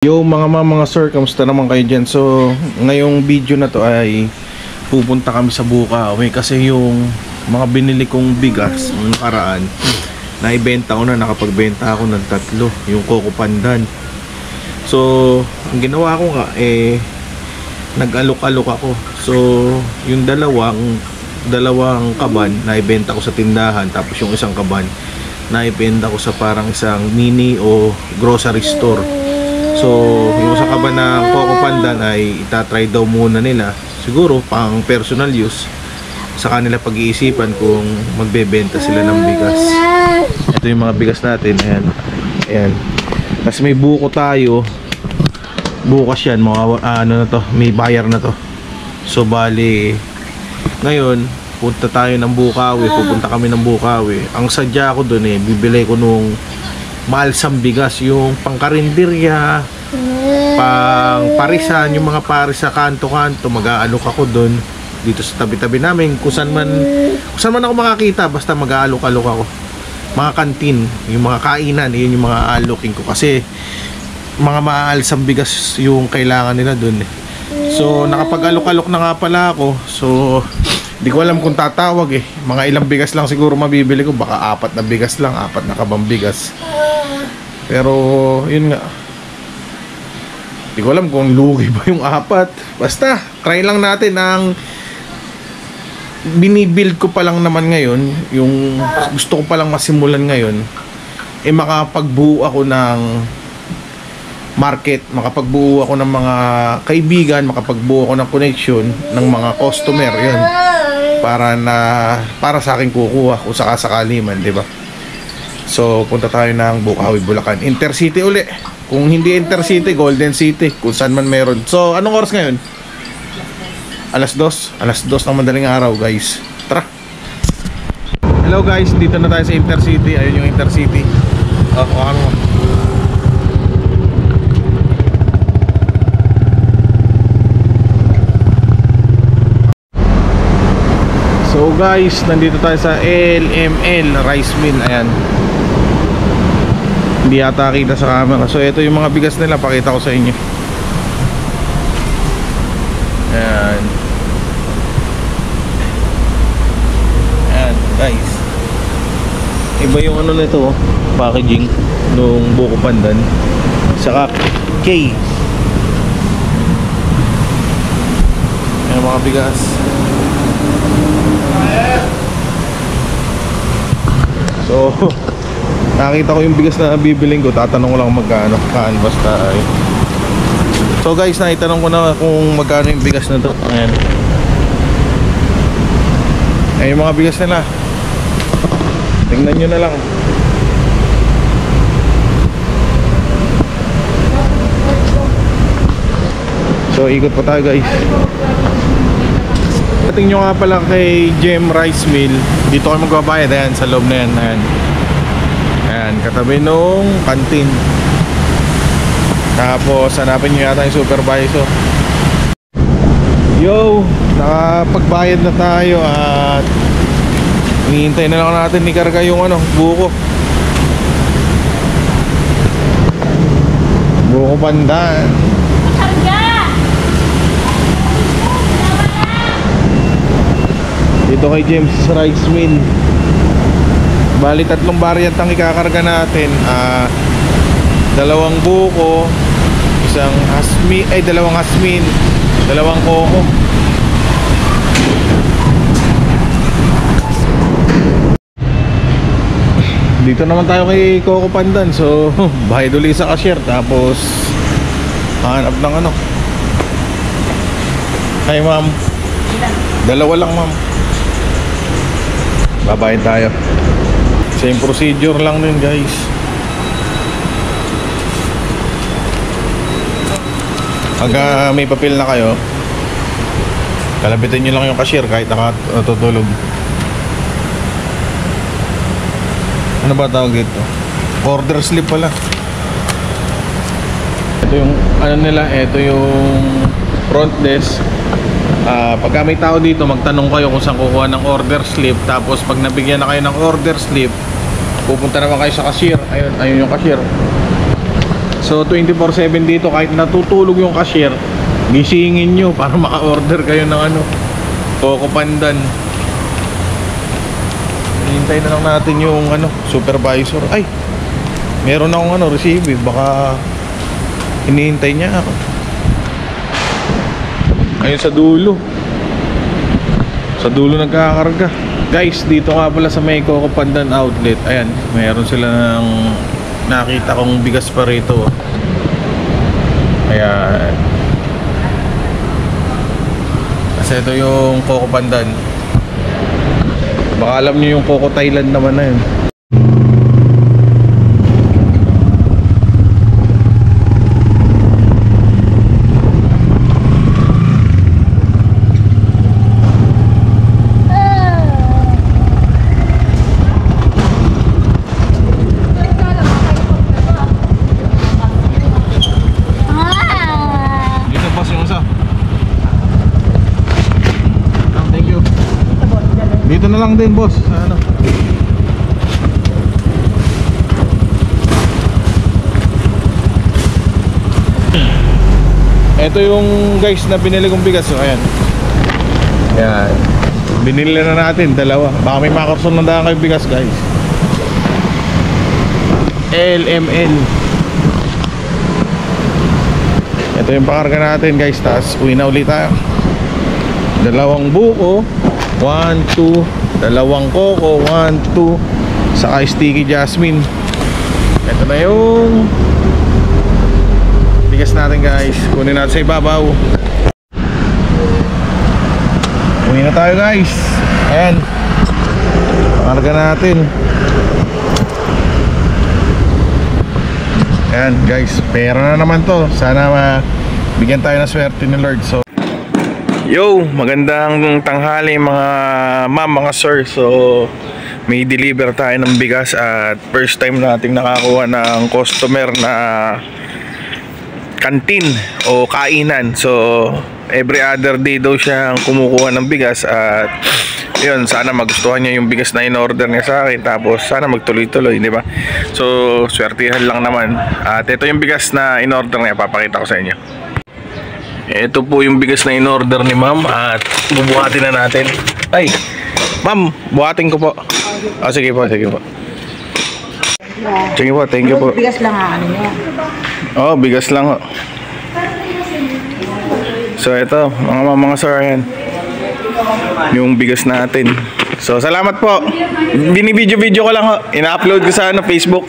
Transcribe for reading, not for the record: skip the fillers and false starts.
Yo mga sir, kamusta naman kayo dyan? So, ngayong video na to ay pupunta kami sa Bukawi kasi yung mga binili kong bigas ng nakaraan, naibenta ko na, nakapagbenta ako ng 3, yung Coco Pandan. So, ang ginawa ko nga, nag-alok-alok ako. So, yung dalawang kaban, naibenta ko sa tindahan, tapos yung isang kaban, naibenta ko sa parang isang mini o grocery store. So, yung sa kaban ng Coco Pandan ay itatry daw muna nila. Siguro, pang personal use. Sa kanila pag-iisipan kung magbebenta sila ng bigas. Ito yung mga bigas natin. Ayan. Ayan. Kasi may buko tayo. Bukas yan. May bayar na to. So, bali, ngayon, punta tayo ng Bukawi. Pupunta kami ng Bukawi. Ang sadya ko dun bibili ko nung malsam bigas, yung pangkarinderya, pang parisan, yung mga paris sa kanto-kanto, mag-aalok ako doon dito sa tabi-tabi namin, kung saan man ako makakita, basta mag-aalok-alok ako. Mga kantin, yung mga kainan, yun yung mga alokin ko kasi mga maalsam bigas yung kailangan nila doon. So nakapag-alok-alok na nga pala ako. So di ko alam kung tatawag mga ilang bigas lang siguro mabibili ko, baka 4 na bigas lang, 4 na kabang bigas. Pero yun nga, di ko alam kung lugi ba yung 4. Basta try lang natin. Ang binibuild ko pa lang naman ngayon, yung gusto ko pa lang masimulan ngayon, makapagbuo ako ng market, makapagbuo ako ng mga kaibigan, makapagbuo ako ng connection ng mga customer. Yun, para sa akin kukuha kung sakasakali man, di ba? So punta tayo ng Bukawi, Bulacan, Intercity uli. Kung hindi Intercity, Golden City, kung saan man meron. So anong oras ngayon? Alas 2 ng madaling araw, guys. Tara. Hello guys, dito na tayo sa Intercity. Ayun yung Intercity. So guys, nandito tayo sa LML Rice Mill. Ayan, hindi yata kita sa camera. So ito yung mga bigas nila, pakita ko sa inyo. Ayan. Ayan guys, iba yung ano nito, packaging nung Coco Pandan saka K. Ayan mga bigas. So nakita ko yung bigas na bibiling ko, tatanong ko lang magkano kaan, basta ay. So guys, naitanong ko na kung magkano yung bigas na to. Ayan, ay yung mga bigas nila, tingnan nyo na lang. So ikot pa tayo guys. Ating nyo nga pala kay Gem Rice Mill. Dito kayo magbabayad. Ayan, sa loob na yan. Ayan, ayan, katabi nung kantin. Tapos hanapin nyo yata yung supervisor. Yo, nakapagbayad na tayo at hinihintay na lang natin ni Karga yung buko Pandan. Dito kay James Rice Mill. Bali 3 variant ang ikakarga natin. 2 buko, 2 hasmin, 2 coco. Dito naman tayo kay Coco Pandan. So bayad ulit sa cashier, tapos hanap ng Ay ma'am, 2 lang ma'am. Babayad tayo. Same procedure lang din guys. Hanggang may papel na kayo, kalabitin nyo lang yung cashier kahit nakatutulog. Ano ba tawag dito? Order slip pala. Ito yung nila, ito yung front desk. Pagka may tao dito, magtanong kayo kung saan kukuha ng order slip. Tapos pag nabigyan na kayo ng order slip, pupunta naman kayo sa cashier. Ayun yung cashier. So 24/7 dito, kahit natutulog yung cashier, gisingin nyo para maka-order kayo ng ano, Coco Pandan. Hintay na lang natin yung ano, supervisor. Ay, meron akong ano, receive. Baka hinihintay niya ako. Ayun sa dulo. Sa dulo nagkakarga. Guys, dito nga pala sa may Coco Pandan outlet. Ayan, meron sila ng nakita kong bigas pa rito. Ayan. Kasi ito yung Coco Pandan. Baka alam nyo yung Coco Thailand naman na yun. Dito na lang din, boss. Ano? Ito yung guys na binili kong bigas. So, ayan. Ayan. Binili na natin, dalawa. Baka may makarson na daan kayo bigas, guys. LML. Ito yung pakarga natin, guys. Tapos uwi na ulit tayo. Dalawang buko 1, 2, dalawang Coco 1, 2, saka sticky jasmine. Ito na yung bigas natin, guys. Kunin natin sa ibabaw. Uwi na tayo, guys. Ayan, pakarga natin. Ayan, guys, pera na naman to. Sana bigyan tayo ng swerte ni Lord. So yo, magandang tanghali mga ma'am, mga sir. So may deliver tayo ng bigas at first time nating nakakuha ng customer na kantin o kainan. So every other day daw siyang kumukuha ng bigas at yun, sana magustuhan niya yung bigas na in-order niya sa akin. Tapos sana magtuloy-tuloy, di ba? So swertihan lang naman. At ito yung bigas na in-order niya, papakita ko sa inyo. Ito po yung bigas na in-order ni ma'am at bubuhatin na natin. Ay, ma'am, buhatin ko po. Ah, sige po, sige po. Sige po, thank you po. Bigas lang ano niya. Oh, bigas lang ho. So ito, mga sir, ayan. Yung bigas natin. So salamat po. Binibidyo-video ko lang ho. Ina-upload ko sa Facebook.